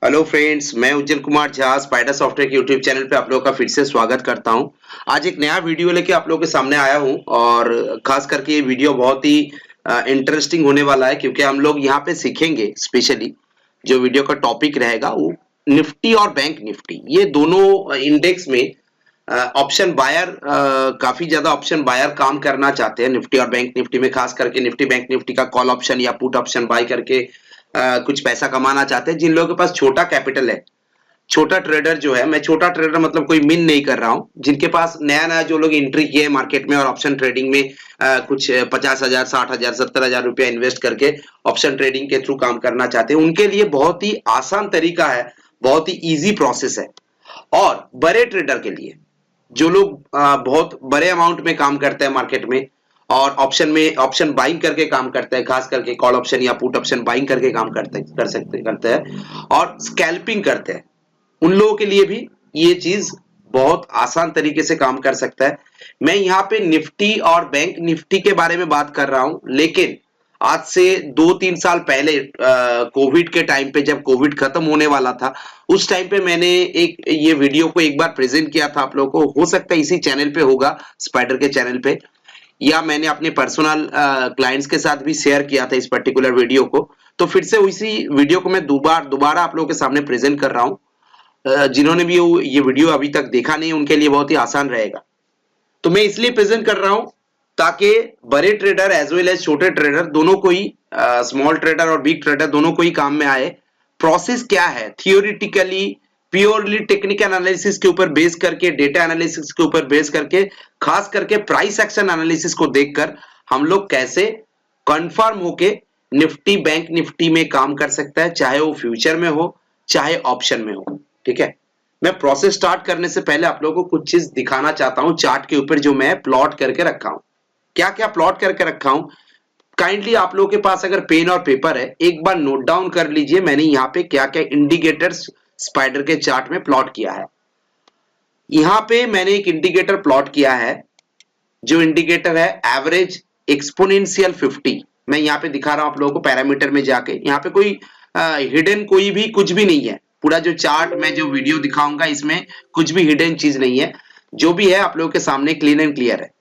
Hello friends, मैं उज्जवल Kumar Jha spider software के YouTube channel पे आप लोगों का फिर से स्वागत करता हूं। आज एक नया वीडियो लेके आप लोगों के सामने आया हूं और खास करके ये वीडियो बहुत ही इंटरेस्टिंग होने वाला है क्योंकि हम लोग यहाँ पे सीखेंगे। स्पेशली जो वीडियो का टॉपिक रहेगा वो निफ्टी और बैंक निफ्टी, ये दोनों इंडेक्स में ऑप्शन बायर काफी ज्यादा ऑप्शन बायर काम करना चाहते हैं। निफ्टी और बैंक निफ्टी में खास करके निफ्टी बैंक निफ्टी का कॉल ऑप्शन या पुट ऑप्शन बाय करके कुछ पैसा कमाना चाहते हैं। जिन लोगों के पास छोटा कैपिटल है, छोटा ट्रेडर जो है, मैं छोटा ट्रेडर मतलब कोई मिन नहीं कर रहा हूं, जिनके पास नया नया जो लोग एंट्री किए मार्केट में और ऑप्शन ट्रेडिंग में कुछ 50,000 60,000 70,000 रुपया इन्वेस्ट करके ऑप्शन ट्रेडिंग के थ्रू काम करना चाहते हैं, उनके लिए बहुत ही आसान तरीका है, बहुत ही इजी प्रोसेस है। और बड़े ट्रेडर के लिए जो लोग बहुत बड़े अमाउंट में काम करते हैं मार्केट में और ऑप्शन में ऑप्शन बाइंग करके काम करते हैं, खास करके कॉल ऑप्शन या पुट ऑप्शन बाइंग करके काम करते हैं और स्कैल्पिंग करते हैं, उन लोगों के लिए भी ये चीज बहुत आसान तरीके से काम कर सकता है। मैं यहाँ पे निफ्टी और बैंक निफ्टी के बारे में बात कर रहा हूं, लेकिन आज से 2-3 साल पहले कोविड के टाइम पे, जब कोविड खत्म होने वाला था, उस टाइम पे मैंने एक ये वीडियो को एक बार प्रेजेंट किया था आप लोगों को। हो सकता है इसी चैनल पे होगा, स्पाइडर के चैनल पे, या मैंने अपने पर्सनल क्लाइंट्स के साथ भी शेयर किया था इस पर्टिकुलर वीडियो को। तो फिर से उसी वीडियो को मैं दोबारा आप लोगों के सामने प्रेजेंट कर रहा हूं। जिन्होंने भी ये वीडियो अभी तक देखा नहीं, उनके लिए बहुत ही आसान रहेगा। तो मैं इसलिए प्रेजेंट कर रहा हूं ताकि बड़े ट्रेडर एज वेल एज छोटे ट्रेडर दोनों को ही, स्मॉल ट्रेडर और बिग ट्रेडर दोनों को ही काम में आए। प्रोसेस क्या है, थियोरिटिकली प्योरली टेक्निकल एनालिसिस के ऊपर बेस करके, डेटा एनालिसिस के ऊपर बेस करके, खास करके प्राइस एक्शन एनालिसिस को देखकर हम लोग कैसे कंफर्म होके निफ्टी बैंक निफ्टी में काम कर सकता है, चाहे वो फ्यूचर में हो चाहे ऑप्शन में हो। ठीक है, मैं प्रोसेस स्टार्ट करने से पहले आप लोगों को कुछ चीज दिखाना चाहता हूं चार्ट के ऊपर, जो मैं प्लॉट करके रखा हूं। क्या क्या प्लॉट करके रखा हूं, काइंडली आप लोगों के पास अगर पेन और पेपर है एक बार नोट डाउन कर लीजिए। मैंने यहाँ पे क्या क्या इंडिकेटर्स स्पाइडर के चार्ट में प्लॉट किया है। यहां पे मैंने एक इंडिकेटर प्लॉट किया है, जो इंडिकेटर है एवरेज एक्सपोनेंशियल 50। मैं यहाँ पे दिखा रहा हूं आप लोगों को पैरामीटर में जाके। यहाँ पे कोई हिडन कोई भी कुछ भी नहीं है। पूरा जो चार्ट मैं जो वीडियो दिखाऊंगा इसमें कुछ भी हिडन चीज नहीं है, जो भी है आप लोगों के सामने क्लीन एंड क्लियर है।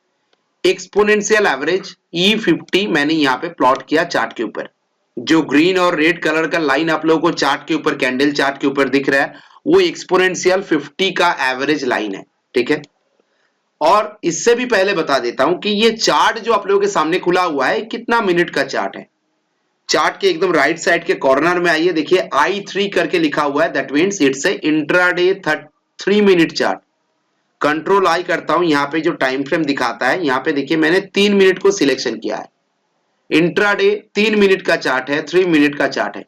एक्सपोनेंशियल एवरेज E50 मैंने यहाँ पे प्लॉट किया चार्ट के ऊपर। जो ग्रीन और रेड कलर का लाइन आप लोगों को चार्ट के ऊपर, कैंडल चार्ट के ऊपर दिख रहा है, वो एक्सपोनेंशियल 50 का एवरेज लाइन है। ठीक है, और इससे भी पहले बता देता हूं कि ये चार्ट जो आप लोगों के सामने खुला हुआ है कितना मिनट का चार्ट है। चार्ट के एकदम राइट साइड के कॉर्नर में आइए, देखिए I3 करके लिखा हुआ है, that means it's a intraday 3 minute chart. Control I करता हूं, यहाँ पे जो टाइम फ्रेम दिखाता है, यहाँ पे देखिए मैंने 3 मिनट को सिलेक्शन किया है। इंट्राडे 3 मिनट का चार्ट है, 3 मिनट का चार्ट है,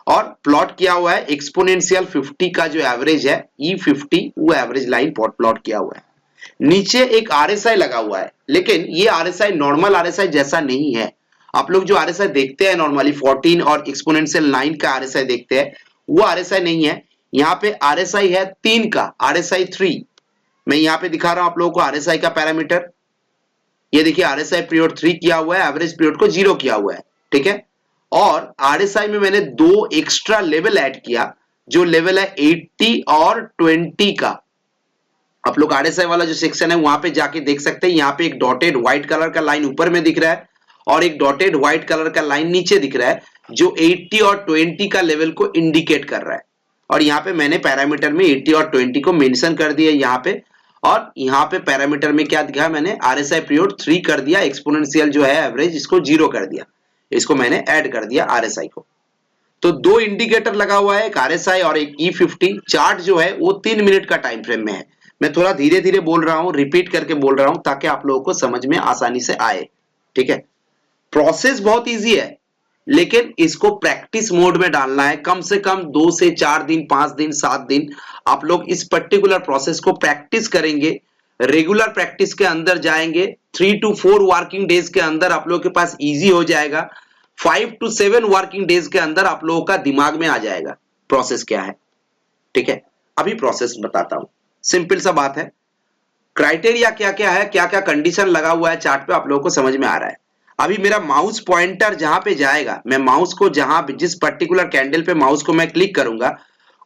और प्लॉट किया हुआ है एक्सपोनेंशियल 50 का जो एवरेज है E50, वो एवरेज लाइन प्लॉट किया हुआ है। नीचे एक RSI लगा हुआ है, लेकिन ये RSI नॉर्मल RSI जैसा नहीं है। आप लोग जो RSI देखते हैं नॉर्मली 14 और एक्सपोनेंशियल 9 का RSI देखते हैं, वो RSI नहीं है। यहाँ पे RSI है 3 का, RSI 3। मैं यहाँ पे दिखा रहा हूं आप लोगों को RSI का पैरामीटर। ये देखिए RSI पीरियड 3 किया हुआ है, एवरेज पीरियड को 0 किया हुआ है। ठीक है, और RSI में मैंने 2 एक्स्ट्रा लेवल ऐड किया, जो लेवल है 80 और 20 का। आप लोग RSI वाला जो सेक्शन है वहां पे जाके देख सकते हैं। यहाँ पे एक डॉटेड व्हाइट कलर का लाइन ऊपर में दिख रहा है और एक डॉटेड व्हाइट कलर का लाइन नीचे दिख रहा है, जो 80 और 20 का लेवल को इंडिकेट कर रहा है। और यहाँ पे मैंने पैरामीटर में 80 और 20 को मेंशन कर दिया यहाँ पे, और यहाँ पे पैरामीटर में क्या दिखा, मैंने RSI पीरियड 3 कर दिया, एक्सपोनेंशियल जो है एवरेज इसको 0 कर दिया, इसको मैंने ऐड कर दिया RSI को। तो 2 इंडिकेटर लगा हुआ है, एक RSI और एक E50। चार्ट जो है वो 3 मिनट का टाइम फ्रेम में है। मैं थोड़ा धीरे धीरे बोल रहा हूं, रिपीट करके बोल रहा हूं, ताकि आप लोगों को समझ में आसानी से आए। ठीक है, प्रोसेस बहुत इजी है, लेकिन इसको प्रैक्टिस मोड में डालना है। कम से कम 2 से 4 दिन, 5 दिन, 7 दिन आप लोग इस पर्टिकुलर प्रोसेस को प्रैक्टिस करेंगे, रेगुलर प्रैक्टिस के अंदर जाएंगे। 3 to 4 वर्किंग डेज के अंदर आप लोगों के पास इजी हो जाएगा। 5 to 7 वर्किंग डेज के अंदर आप लोगों का दिमाग में आ जाएगा प्रोसेस क्या है। ठीक है, अभी प्रोसेस बताता हूं, सिंपल सा बात है। क्राइटेरिया क्या क्या है, क्या क्या कंडीशन लगा हुआ है चार्ट पे, आप लोगों को समझ में आ रहा है। अभी मेरा माउस पॉइंटर जहां पे जाएगा, मैं माउस को जहां जिस पर्टिकुलर कैंडल पे माउस को मैं क्लिक करूंगा,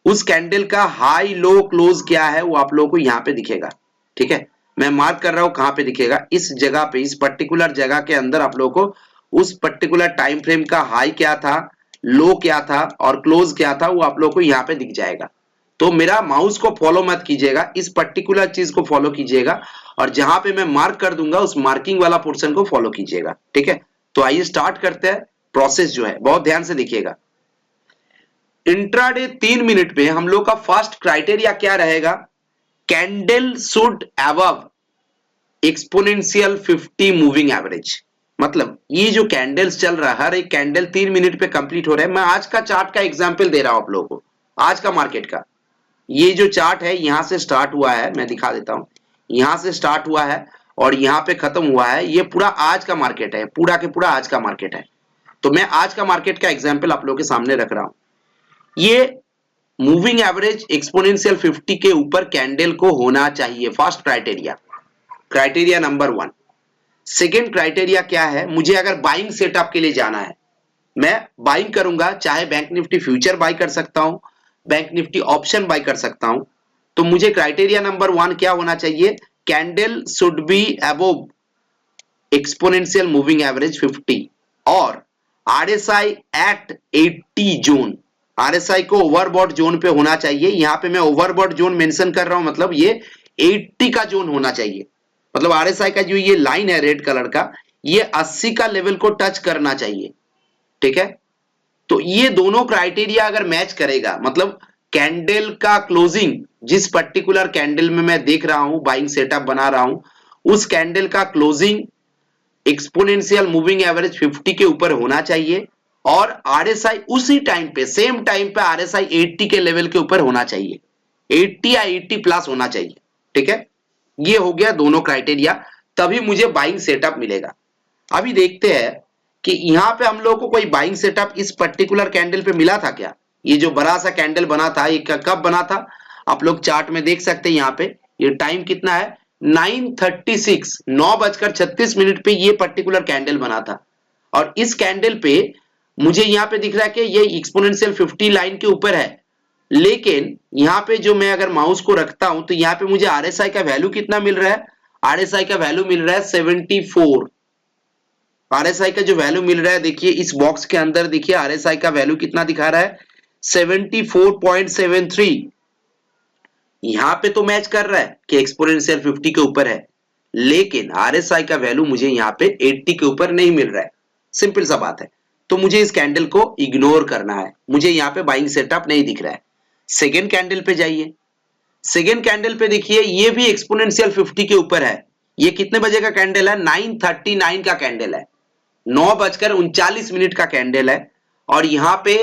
उस कैंडल का हाई लो क्लोज क्या है वो आप लोगों को यहाँ पे दिखेगा। ठीक है, मैं मार्क कर रहा हूं कहां पे दिखेगा, इस जगह पे, इस पर्टिकुलर जगह के अंदर आप लोगों को उस पर्टिकुलर टाइम फ्रेम का हाई क्या था, लो क्या था और क्लोज क्या था वो आप लोगों को यहाँ पे दिख जाएगा। तो मेरा माउस को फॉलो मत कीजिएगा, इस पर्टिकुलर चीज को फॉलो कीजिएगा और जहां पे मैं मार्क कर दूंगा उस मार्किंग वाला पोर्शन को फॉलो कीजिएगा। ठीक है, तो आइए स्टार्ट करते हैं। प्रोसेस जो है बहुत ध्यान से देखिएगा। इंट्राडे 3 मिनट में हम लोग का फर्स्ट क्राइटेरिया क्या रहेगा, candle should above exponential 50 moving average. मतलब ये जो कैंडल्स चल रहा है, हर एक कैंडल 3 मिनट पे कंप्लीट हो रहा है। मैं आज का चार्ट का एग्जांपल दे रहा हूं आप लोगों को, आज का मार्केट का। ये जो चार्ट है यहां से स्टार्ट हुआ है, मैं दिखा देता हूं, यहां से स्टार्ट हुआ है और यहां पे खत्म हुआ है। ये पूरा आज का मार्केट है, पूरा के पूरा आज का मार्केट है। तो मैं आज का मार्केट का एग्जाम्पल आप लोगों के सामने रख रहा हूं। ये मूविंग एवरेज एक्सपोनेंशियल 50 के ऊपर कैंडल को होना चाहिए, first criteria, criteria number 1। Second criteria क्या है, मुझे अगर बाइंग सेटअप के लिए जाना है, मैं बाइंग करूंगा, चाहे बैंक निफ्टी फ्यूचर बाई कर सकता हूं, बैंक निफ्टी ऑप्शन बाई कर सकता हूं। तो मुझे क्राइटेरिया नंबर 1 क्या होना चाहिए, candle should be above exponential moving average 50 और आरएसआई एट 80 जोन, आरएसआई को ओवरबॉट जोन पे होना चाहिए। यहां पे मैं ओवरबॉट जोन मेंशन कर रहा हूं, मतलब ये 80 का जोन होना चाहिए। मतलब आरएसआई का जो ये लाइन है रेड कलर का, ये 80 का लेवल को टच करना चाहिए। ठीक है, तो ये दोनों क्राइटेरिया अगर मैच करेगा, मतलब कैंडल का क्लोजिंग, जिस पर्टिकुलर कैंडल में मैं देख रहा हूं, बाइंग सेटअप बना रहा हूं, उस कैंडल का क्लोजिंग एक्सपोनेंशियल मूविंग एवरेज 50 के ऊपर होना चाहिए और आरएसआई उसी टाइम पे, सेम टाइम पे आरएसआई 80 के लेवल के ऊपर होना चाहिए, 80 या 80 प्लस होना चाहिए। ठीक है, ये हो गया दोनों क्राइटेरिया, तभी मुझे बाइंग सेटअप मिलेगा। अभी देखते हैं कि यहां पे हम लोग को कोई बाइंग सेटअप इस पर्टिकुलर कैंडल पे मिला था क्या। ये जो बड़ा सा कैंडल बना था, ये कब बना था, आप लोग चार्ट में देख सकते हैं। यहाँ पे ये टाइम कितना है, 9:36, 9:36 पे ये पर्टिकुलर कैंडल बना था। और इस कैंडल पे मुझे यहाँ पे दिख रहा है कि ये एक्सपोनेंशियल 50 लाइन के ऊपर है, लेकिन यहाँ पे जो मैं अगर माउस को रखता हूं तो यहाँ पे मुझे आरएसआई का वैल्यू कितना मिल रहा है, आरएसआई का वैल्यू मिल रहा है 74। आरएसआई का जो वैल्यू मिल रहा है, देखिए इस बॉक्स के अंदर, देखिए आरएसआई का वैल्यू कितना दिखा रहा है, 74.73। यहां पे तो मैच कर रहा है कि एक्सपोनेंशियल 50 के ऊपर है, लेकिन आरएसआई का वैल्यू मुझे यहाँ पे 80 के ऊपर नहीं मिल रहा है। सिंपल सा बात है, तो मुझे इस कैंडल को इग्नोर करना है, मुझे यहाँ पे बाइंग सेटअप नहीं दिख रहा है। सेकेंड कैंडल पे जाइए, सेकेंड कैंडल पे देखिए ये भी एक्सपोनेंशियल 50 के ऊपर है। ये कितने बजे का कैंडल है, 9:39 का कैंडल है, 9:39 का कैंडल है और यहां पे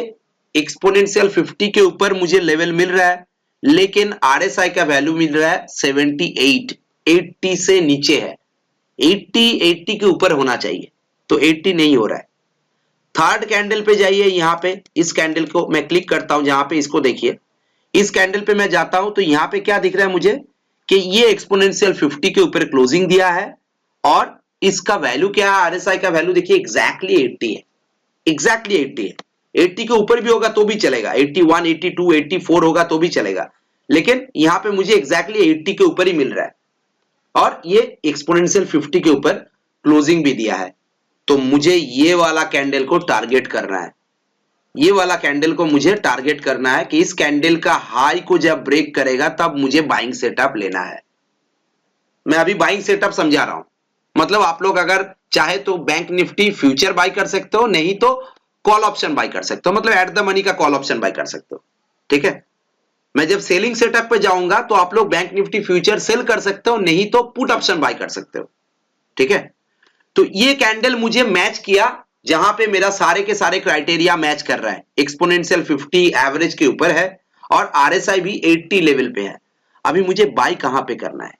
एक्सपोनेंशियल 50 के ऊपर मुझे लेवल मिल रहा है, लेकिन आरएसआई का वैल्यू मिल रहा है 78, 80 से नीचे है। 80 के ऊपर होना चाहिए, तो 80 नहीं हो रहा है। थर्ड कैंडल पे जाइए, यहां पे इस कैंडल को मैं क्लिक करता हूं, जहां पे इसको देखिए, इस कैंडल पे मैं जाता हूं तो यहां पे क्या दिख रहा है मुझे कि ये एक्सपोनेंशियल 50 के ऊपर क्लोजिंग दिया है और इसका वैल्यू क्या है, आरएसआई का वैल्यू देखिए एग्जैक्टली 80 है, एग्जैक्टली 80 है। 80 के ऊपर भी होगा तो भी चलेगा, 81, 82, 84 होगा तो भी चलेगा, लेकिन यहां पे मुझे एग्जैक्टली 80 के ऊपर ही मिल रहा है और ये एक्सपोनेंशियल 50 के ऊपर क्लोजिंग भी दिया है। तो मुझे ये वाला कैंडल को टारगेट करना है, ये वाला कैंडल को मुझे टारगेट करना है कि इस कैंडल का हाई को जब ब्रेक करेगा तब मुझे बाइंग सेटअप लेना है। मैं अभी बाइंग सेटअप समझा रहा हूं, मतलब आप लोग अगर चाहे तो बैंक निफ्टी फ्यूचर बाई कर सकते हो, नहीं तो कॉल ऑप्शन बाई कर सकते हो, मतलब एट द मनी का कॉल ऑप्शन बाई कर सकते हो। ठीक है, मैं जब सेलिंग सेटअप पे जाऊंगा तो आप लोग बैंक निफ्टी फ्यूचर सेल कर सकते हो, नहीं तो पुट ऑप्शन बाई कर सकते हो। ठीक है, तो ये कैंडल मुझे मैच किया, जहां पे मेरा सारे के सारे क्राइटेरिया मैच कर रहा है, एक्सपोनेंशियल 50 एवरेज के ऊपर है और आरएसआई भी 80 लेवल पे है। अभी मुझे बाई कहां पे करना है,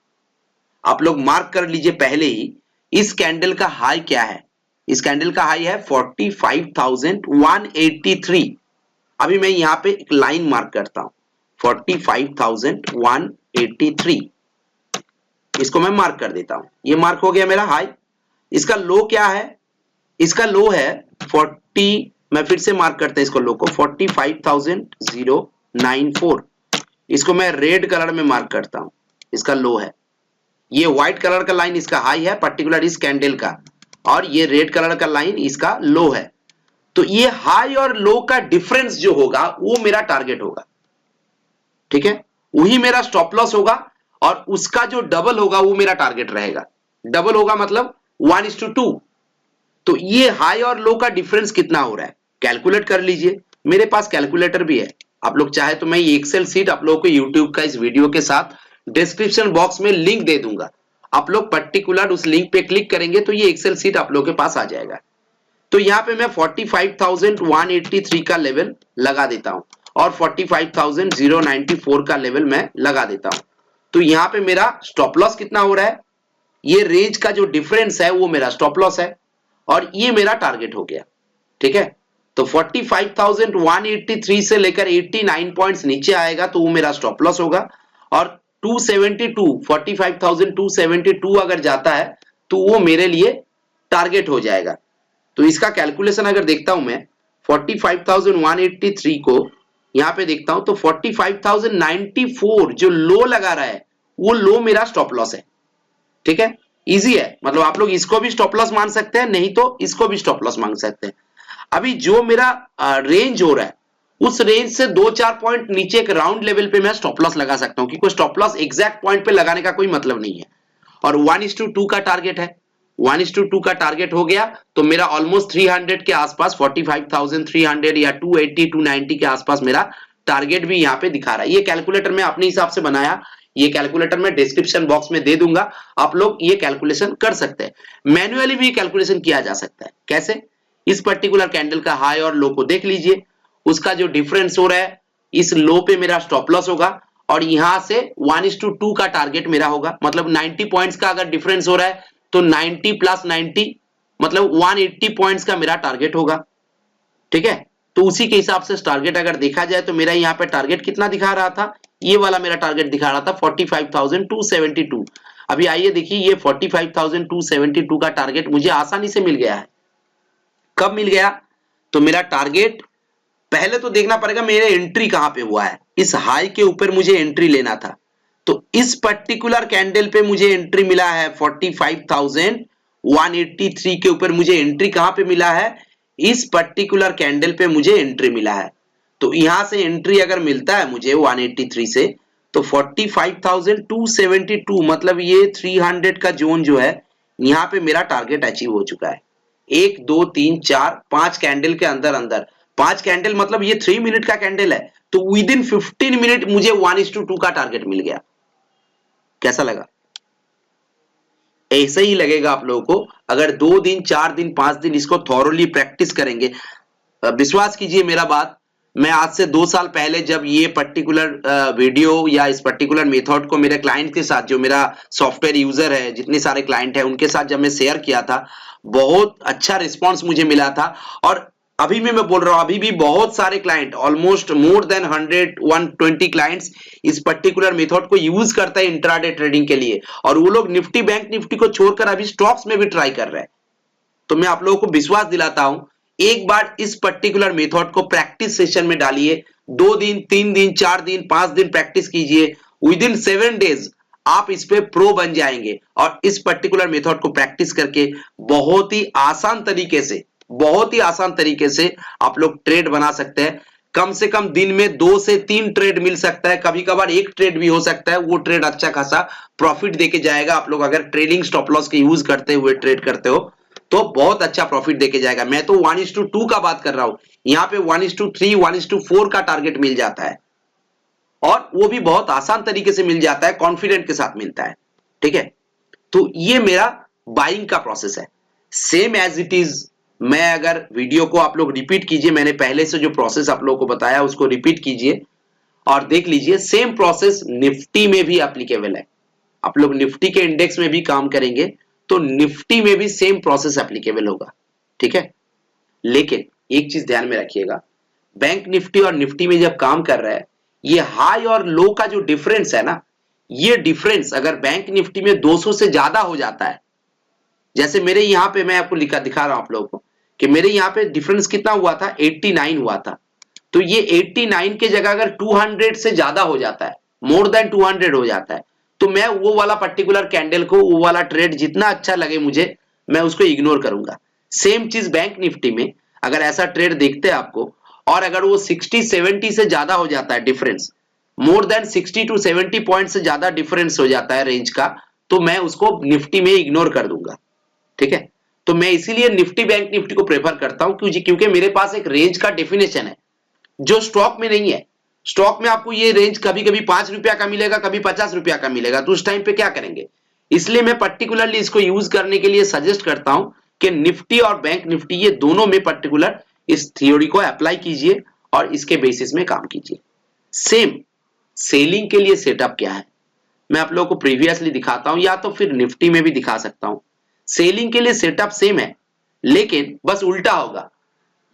आप लोग मार्क कर लीजिए पहले ही, इस कैंडल का हाई क्या है, इस कैंडल का हाई है 45,183। अभी मैं यहां पे एक लाइन मार्क करता हूं, 45,183, इसको मैं मार्क कर देता हूं, ये मार्क हो गया मेरा हाई। इसका लो क्या है, इसका लो है 40, मैं फिर से मार्क करते हैं इसको, लो को 45,000, 94, इसको मैं रेड कलर में मार्क करता हूं, इसका लो है। ये व्हाइट कलर का लाइन इसका हाई है पर्टिकुलर इस कैंडल का, और ये रेड कलर का लाइन इसका लो है। तो ये हाई और लो का डिफरेंस जो होगा वो मेरा टारगेट होगा, ठीक है, वही मेरा स्टॉप लॉस होगा, और उसका जो डबल होगा वो मेरा टारगेट रहेगा। डबल होगा मतलब 1:2। तो ये हाई और लो का डिफरेंस कितना हो रहा है कैलकुलेट कर लीजिए। मेरे पास कैलकुलेटर भी है, आप लोग चाहे तो मैं ये एक्सेल सीट आप लोगों को यूट्यूब का इस वीडियो के साथ डिस्क्रिप्शन बॉक्स में लिंक दे दूंगा। आप लोग पर्टिकुलर उस लिंक पे क्लिक करेंगे तो ये एक्सेल सीट आप लोगों के पास आ जाएगा। तो यहाँ पे मैं 45,183 का लेवल लगा देता हूं, और 45,094 का लेवल मैं लगा देता हूं। तो यहाँ पे मेरा स्टॉप लॉस कितना हो रहा है, ये रेंज का जो डिफरेंस है वो मेरा स्टॉप लॉस है, और ये मेरा टारगेट हो गया, ठीक है। तो 45,183 से लेकर 89 पॉइंट्स नीचे आएगा तो वो मेरा स्टॉप लॉस होगा, और 45,272 अगर जाता है तो वो मेरे लिए टारगेट हो जाएगा। तो इसका कैलकुलेशन अगर देखता हूं मैं 45,183 को यहां पे देखता हूं तो 45,094 जो लो लगा रहा है वो लो मेरा स्टॉप लॉस है, ठीक है। इजी है, मतलब आप लोग इसको भी स्टॉप लॉस मान सकते हैं, नहीं तो इसको भी स्टॉप लॉस मान सकते हैं। अभी जो मेरा रेंज हो रहा है उस रेंज से 2-4 पॉइंट नीचे एक राउंड लेवल पे मैं स्टॉप लॉस लगा सकता हूं, क्योंकि स्टॉप लॉस एग्जैक्ट पॉइंट पे लगाने का कोई मतलब नहीं है। और 1:2 का टारगेट है, 1:2 का टारगेट हो गया तो मेरा ऑलमोस्ट 300 के आसपास 45,300 या 280 290 के आसपास मेरा टारगेट भी यहाँ पे दिखा रहा है। ये कैलकुलेटर मैं अपने हिसाब से बनाया, ये कैलकुलेटर मैं डिस्क्रिप्शन बॉक्स में दे दूंगा, आप लोग ये कैलकुलेशन कर सकते हैं। मैन्युअली भी कैलकुलेशन किया जा सकता है। कैसे, इस पर्टिकुलर कैंडल का हाई और लो को देख लीजिए, उसका जो डिफरेंस हो रहा है इस लो पे मेरा स्टॉप लॉस होगा, और यहां से 1:2 का टारगेट मेरा होगा। मतलब 90 पॉइंट्स का अगर डिफरेंस हो रहा है तो 90 + 90 मतलब 180 पॉइंट्स का मेरा टारगेट होगा, ठीक है। तो उसी के हिसाब से टारगेट अगर देखा जाए तो मेरा यहाँ पे टारगेट कितना दिखा रहा था, ये वाला मेरा टारगेट दिखा रहा था 45,272। अभी आइए देखिए, ये 45,272 का टारगेट मुझे आसानी से मिल गया है। कब मिल गया, तो मेरा टारगेट पहले तो देखना पड़ेगा मेरे एंट्री कहां पे हुआ है। इस हाई के ऊपर मुझे एंट्री लेना था, तो इस पर्टिकुलर कैंडल पे मुझे एंट्री मिला है 45,183 के ऊपर मुझे एंट्री कहां पे मिला है, इस पर्टिकुलर कैंडल पे मुझे एंट्री मिला है। तो यहां से एंट्री अगर मिलता है मुझे 183 से, तो 45,272 मतलब ये 300 का जोन जो है यहां पे मेरा टारगेट अचीव हो चुका है। 1 2 3 4 5 कैंडल के अंदर अंदर, 5 कैंडल मतलब ये 3 मिनट का कैंडल है, तो विद इन 15 मिनट मुझे 1:2 का टारगेट मिल गया। कैसा लगा, ऐसे ही लगेगा आप लोगों को अगर 2 दिन 4 दिन 5 दिन इसको थॉरोली प्रैक्टिस करेंगे। विश्वास कीजिए मेरा बात, मैं आज से 2 साल पहले जब ये पर्टिकुलर वीडियो या इस पर्टिकुलर मेथड को मेरे क्लाइंट के साथ, जो मेरा सॉफ्टवेयर यूजर है, जितने सारे क्लाइंट हैं उनके साथ जब मैं शेयर किया था, बहुत अच्छा रिस्पॉन्स मुझे मिला था। और अभी भी मैं बोल रहा हूं, अभी भी बहुत सारे client, almost more than 120 clients इस पर्टिकुलर मेथड को यूज करते हैं इंट्राडे ट्रेडिंग के लिए, और वो लोग निफ्टी बैंक निफ्टी को छोड़कर अभी स्टॉक्स में भी ट्राई कर रहे हैं। तो मैं आप लोगों को विश्वास दिलाता हूं, एक बार इस पर्टिकुलर मेथड को प्रैक्टिस सेशन में डालिए, 2 दिन 3 दिन 4 दिन 5 दिन प्रैक्टिस कीजिए, विद इन 7 डेज आप इस पे प्रो बन जाएंगे। और इस पर्टिकुलर मेथड को प्रैक्टिस करके बहुत ही आसान तरीके से, बहुत ही आसान तरीके से आप लोग ट्रेड बना सकते हैं। कम से कम दिन में 2 से 3 ट्रेड मिल सकता है, कभी कभार 1 ट्रेड भी हो सकता है, वो ट्रेड अच्छा खासा प्रॉफिट देके जाएगा। आप लोग अगर ट्रेलिंग स्टॉप लॉस के यूज करते हुए ट्रेड करते हो तो बहुत अच्छा प्रॉफिट देके जाएगा। मैं तो 1:2 का बात कर रहा हूं, यहां पे 1:3 1:4 का टारगेट मिल जाता है, और वो भी बहुत आसान तरीके से मिल जाता है, कॉन्फिडेंट के साथ मिलता है, ठीक है। तो ये मेरा बाइंग का प्रोसेस है, सेम एज इट इज। मैं अगर वीडियो को आप लोग रिपीट कीजिए, मैंने पहले से जो प्रोसेस आप लोगों को बताया उसको रिपीट कीजिए और देख लीजिए, सेम प्रोसेस निफ्टी में भी एप्लीकेबल है। आप लोग निफ्टी के इंडेक्स में भी काम करेंगे तो निफ्टी में भी सेम प्रोसेस एप्लीकेबल होगा, ठीक है। लेकिन एक चीज ध्यान में रखिएगा, बैंक निफ्टी और निफ्टी में जब काम कर रहा है, ये हाई और लो का जो डिफरेंस है ना, ये डिफरेंस अगर बैंक निफ्टी में 200 से ज्यादा हो जाता है, जैसे मेरे यहां पे मैं आपको दिखा रहा हूं आप लोगों को कि मेरे यहां पे डिफरेंस कितना हुआ था, 89 हुआ था। तो ये 89 के जगह अगर 200 से ज्यादा हो जाता है, मोर देन 200 हो जाता है, तो मैं वो वाला पर्टिकुलर कैंडल को, वो वाला ट्रेड जितना अच्छा लगे मुझे, मैं उसको इग्नोर करूंगा। सेम चीज बैंक निफ्टी में अगर ऐसा ट्रेड देखते हैं आपको, और अगर वो 60-70 से ज्यादा हो जाता है difference, more than 60 to 70 point से ज्यादा डिफरेंस हो जाता है रेंज का, तो मैं उसको निफ्टी में इग्नोर कर दूंगा। ठीक है, तो मैं इसीलिए निफ्टी बैंक निफ्टी को प्रेफर करता हूं, क्योंकि मेरे पास एक रेंज का डेफिनेशन है जो स्टॉक में नहीं है। स्टॉक में आपको ये रेंज कभी कभी 5 रुपया का मिलेगा, कभी 50 रुपया का मिलेगा, तो उस टाइम पे क्या करेंगे? इसलिए मैं पर्टिकुलरली इसको यूज करने के लिए सजेस्ट करता हूं कि निफ्टी और बैंक निफ्टी ये दोनों में पर्टिकुलर इस थ्योरी को अप्लाई कीजिए और इसके बेसिस में काम कीजिए। सेम सेलिंग के लिए सेटअप क्या है मैं आप लोगों को प्रीवियसली दिखाता हूं, या तो फिर निफ्टी में भी दिखा सकता हूं। सेलिंग के लिए सेटअप सेम है, लेकिन बस उल्टा होगा।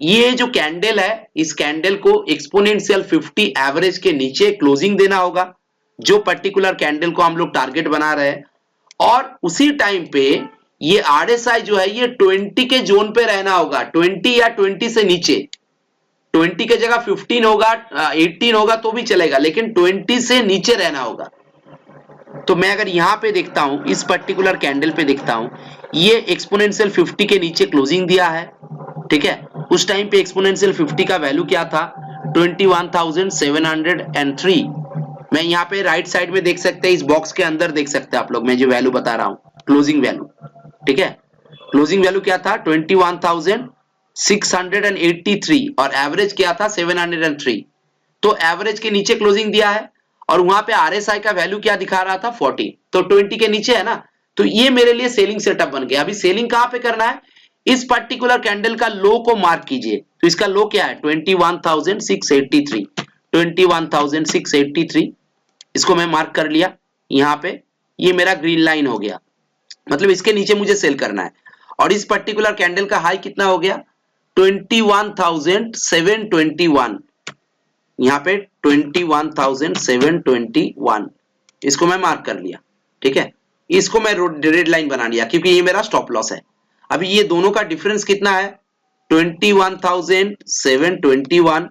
ये जो कैंडल है, इस कैंडल को एक्सपोनेंशियल 50 एवरेज के नीचे क्लोजिंग देना होगा, जो पर्टिकुलर कैंडल को हम लोग टारगेट बना रहे हैं, और उसी टाइम पे ये आरएसआई जो है ये 20 के जोन पे रहना होगा। 20 या 20 से नीचे, 20 के जगह 15 होगा, 18 होगा तो भी चलेगा, लेकिन 20 से नीचे रहना होगा। तो मैं अगर यहां पे देखता हूं, इस पर्टिकुलर कैंडल पे देखता हूं, ये एक्सपोनेंशियल 50 के नीचे क्लोजिंग दिया है। ठीक है, उस टाइम पे एक्सपोनेंशियल 50 का वैल्यू क्या था? 21,703। मैं यहाँ पे राइट साइड में देख सकते हैं, इस बॉक्स के अंदर देख सकते हैं आप लोग, मैं जो वैल्यू बता रहा हूं, क्लोजिंग वैल्यू। ठीक है, क्लोजिंग वैल्यू क्या था? 21,683, और एवरेज क्या था? 703। तो एवरेज के नीचे क्लोजिंग दिया है, और वहां पे आरएसआई का वैल्यू क्या दिखा रहा था? 40। तो 20 के नीचे है ना, तो ये मेरे लिए सेलिंग सेटअप बन गया। अभी सेलिंग कहां पे करना है? इस पर्टिकुलर कैंडल का लो को मार्क कीजिए। तो इसका लो क्या है? 21,683। 21,683, इसको मैं मार्क कर लिया यहां पे। ये मेरा ग्रीन लाइन हो गया, मतलब इसके नीचे मुझे सेल करना है। और इस पर्टिकुलर कैंडल का हाई कितना हो गया? 21,721। यहाँ पे 21,721, इसको मैं मार्क कर लिया। ठीक है, इसको मैं रेड लाइन बना लिया, क्योंकि ये मेरा स्टॉप लॉस है। अभी ये दोनों का डिफरेंस कितना है? 21,721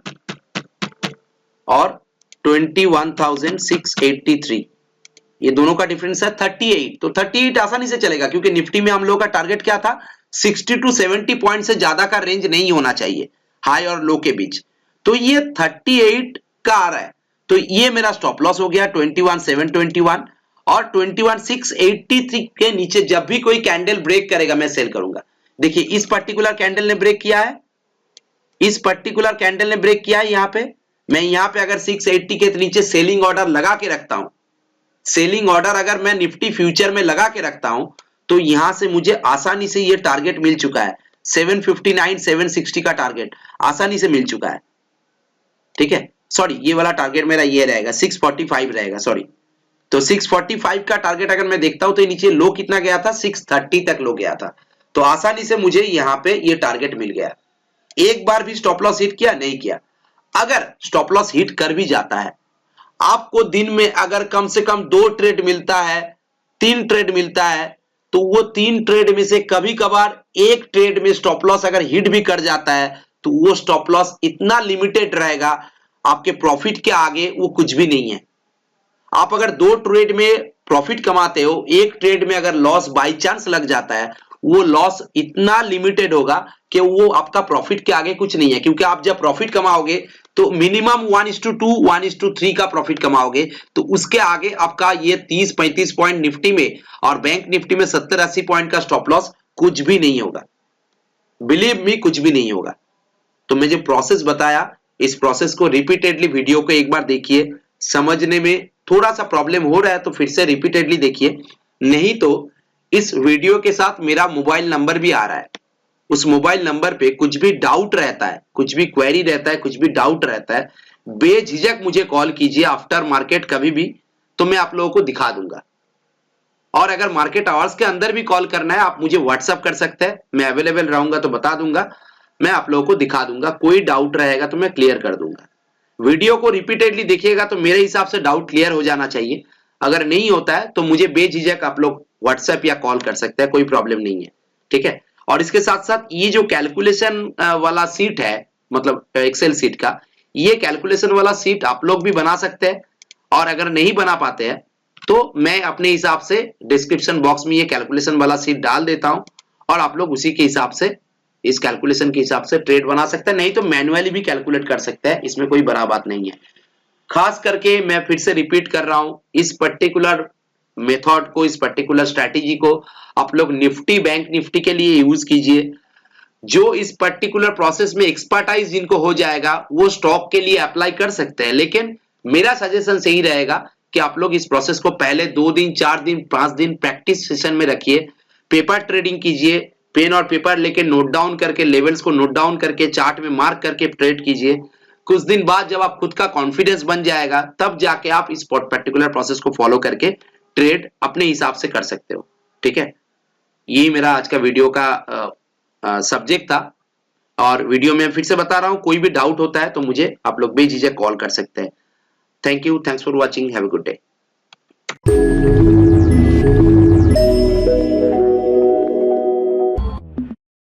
और 21,683, ये दोनों का डिफरेंस है 38। तो 38 आसानी से चलेगा, क्योंकि निफ्टी में हम लोग का टारगेट क्या था? 60 टू 70 पॉइंट से ज्यादा का रेंज नहीं होना चाहिए हाई और लो के बीच। तो ये 38 का आ रहा है, तो ये मेरा स्टॉप लॉस हो गया 21,721। और 21,683 के नीचे जब भी कोई कैंडल ब्रेक करेगा मैं सेल करूंगा। देखिए, इस पर्टिकुलर कैंडल ने ब्रेक किया है, इस पर्टिकुलर कैंडल ने ब्रेक किया है। यहां पे मैं यहां पे अगर 680 के नीचे सेलिंग ऑर्डर लगा के रखता हूं, सेलिंग ऑर्डर अगर मैं निफ्टी फ्यूचर में लगा के रखता हूं, तो यहां से मुझे आसानी से ये टारगेट मिल चुका है। 759 760 का टारगेट आसानी से मिल चुका है। ठीक है, सॉरी, ये वाला टारगेट मेरा ये रहेगा 645 रहेगा, सॉरी। तो 645 का टारगेट अगर मैं देखता हूं, तो नीचे लो कितना गया था? 630 तक लो गया था। तो आसानी से मुझे यहां पे ये टारगेट मिल गया। एक बार भी स्टॉप लॉस हिट किया? नहीं किया। अगर स्टॉप लॉस हिट कर भी जाता है, आपको दिन में अगर कम से कम 2 ट्रेड मिलता है, 3 ट्रेड मिलता है, तो वो 3 ट्रेड में से कभी कभार एक ट्रेड में स्टॉप लॉस अगर हिट भी कर जाता है, तो वो स्टॉप लॉस इतना लिमिटेड रहेगा, आपके प्रॉफिट के आगे वो कुछ भी नहीं है। आप अगर 2 ट्रेड में प्रॉफिट कमाते हो, एक ट्रेड में अगर लॉस बाई चांस लग जाता है, वो लॉस इतना लिमिटेड होगा कि वो आपका प्रॉफिट के आगे कुछ नहीं है। क्योंकि आप जब प्रॉफिट कमाओगे तो मिनिमम 1:2 1:3 का प्रॉफिट कमाओगे, तो उसके आगे आपका ये 30-35 पॉइंट निफ्टी में और बैंक निफ्टी में 70-80 पॉइंट का स्टॉप लॉस कुछ भी नहीं होगा। बिलीव मी, कुछ भी नहीं होगा। तो मैं जो प्रोसेस बताया, इस प्रोसेस को रिपीटेडली वीडियो को एक बार देखिए। समझने में थोड़ा सा प्रॉब्लम हो रहा है तो फिर से रिपीटेडली देखिए, नहीं तो इस वीडियो के साथ मेरा मोबाइल नंबर भी आ रहा है। उस मोबाइल नंबर पे कुछ भी डाउट रहता है, कुछ भी क्वेरी रहता है, कुछ भी डाउट रहता है, बेझिझक मुझे कॉल कीजिए आफ्टर मार्केट कभी भी, तो मैं आप लोगों को दिखा दूंगा। और अगर मार्केट आवर्स के अंदर भी कॉल करना है, आप मुझे व्हाट्सअप कर सकते हैं, मैं अवेलेबल रहूंगा तो बता दूंगा, मैं आप लोगों को दिखा दूंगा। कोई डाउट रहेगा तो मैं क्लियर कर दूंगा। वीडियो को रिपीटेडली देखिएगा तो मेरे हिसाब से डाउट क्लियर हो जाना चाहिए। अगर नहीं होता है तो मुझे बेझिझक आप लोग व्हाट्सएप या कॉल कर सकते हैं, कोई प्रॉब्लम नहीं है। ठीक है, और इसके साथ साथ ये जो कैलकुलेशन वाला सीट है, मतलब एक्सेल सीट का, ये कैलकुलेशन वाला शीट आप लोग भी बना सकते हैं, और अगर नहीं बना पाते हैं तो मैं अपने हिसाब से डिस्क्रिप्शन बॉक्स में ये कैलकुलेशन वाला शीट डाल देता हूं, और आप लोग उसी के हिसाब से, इस कैलकुलेशन के हिसाब से ट्रेड बना सकते हैं, नहीं तो मैन्युअली भी कैलकुलेट कर सकते हैं, इसमें कोई बड़ा बात नहीं है। खास करके मैं फिर से रिपीट कर रहा हूं, इस पर्टिकुलर मेथड को, इस पर्टिकुलर स्ट्रैटेजी को आप लोग निफ्टी, बैंक निफ्टी के लिए यूज कीजिए। जो इस पर्टिकुलर प्रोसेस में एक्सपर्टाइज जिनको हो जाएगा वो स्टॉक के लिए अप्लाई कर सकते हैं, लेकिन मेरा सजेशन सही रहेगा कि आप लोग इस प्रोसेस को पहले 2 दिन, 4 दिन, 5 दिन प्रैक्टिस सेशन में रखिए, पेपर ट्रेडिंग कीजिए, पेन और पेपर लेके नोट डाउन करके, लेवल्स को नोट डाउन करके, चार्ट में मार्क करके ट्रेड कीजिए। कुछ दिन बाद जब आप खुद का कॉन्फिडेंस बन जाएगा तब जाके आप इस पर्टिकुलर प्रोसेस को फॉलो करके ट्रेड अपने हिसाब से कर सकते हो। ठीक है, यही मेरा आज का वीडियो का सब्जेक्ट था, और वीडियो में फिर से बता रहा हूं, कोई भी डाउट होता है तो मुझे आप लोग बेझिझक कॉल कर सकते हैं। Thank you, thanks for watching, have a good day.